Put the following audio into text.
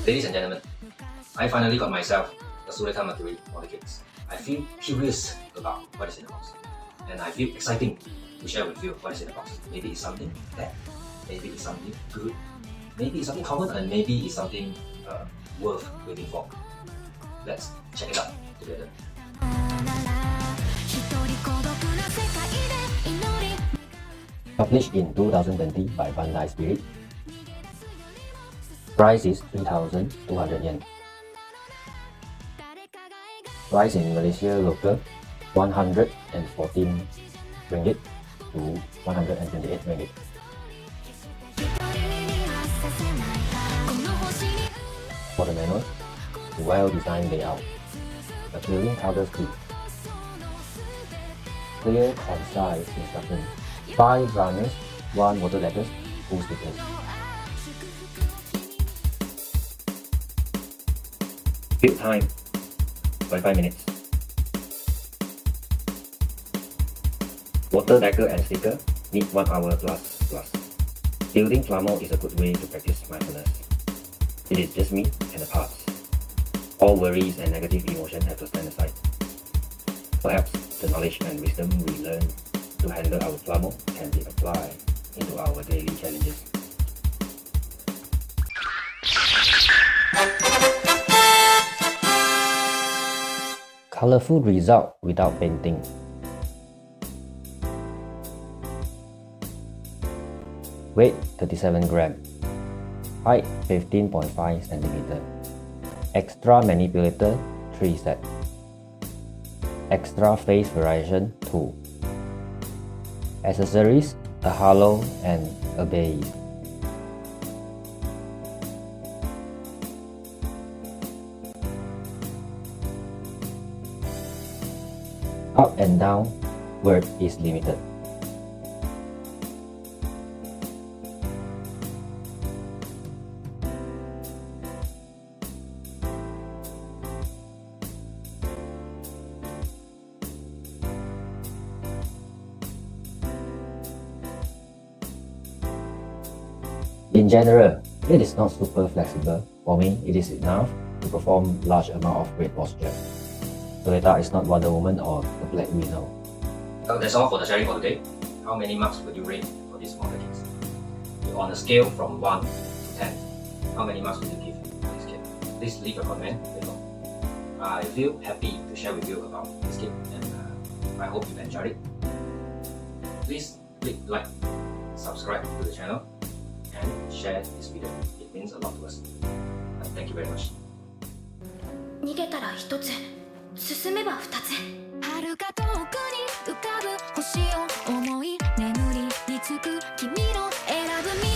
Ladies and gentlemen, I finally got myself a Suletta Mercury model kits. I feel curious about what is in the box, and I feel exciting to share with you what is in the box. Maybe it's something bad, maybe it's something good, maybe it's something common, and maybe it's something worth waiting for. Let's check it out together. Published in 2020 by Bandai Spirit. Price is 3,200 yen. Price in Malaysia local 114 ringgit to 128 ringgit. For the manual, well-designed layout, appealing color scheme, clear, concise instructions, 5 runners, 1 water letters, 2 stickers. Build time 45 minutes. Water decker and sticker need 1 hour plus. Building plumber is a good way to practice mindfulness. It is just me and the parts. All worries and negative emotions have to stand aside. Perhaps the knowledge and wisdom we learn to handle our plumber can be applied into our daily challenges. Colorful result without painting. Weight 37 gram. Height 15.5 cm. Extra manipulator 3 set. Extra face variation 2. Accessories, a halo and a base. Up and down word is limited. In general, it is not super flexible. For me, it is enough to perform large amount of weight posture. Suletta is not Wonder Woman or the Black Widow. So that's all for the sharing for today. How many marks would you rate for this model kit? On a scale from 1 to 10, how many marks would you give this kit? Please leave a comment below. I feel happy to share with you about this kit, and I hope you enjoyed it. Please click like, subscribe to the channel, and share this video. It means a lot to us. Thank you very much. 逃げたら1つ、進めば2つ。遥か遠くに浮かぶ星を思い、眠りにつく君の選ぶ道。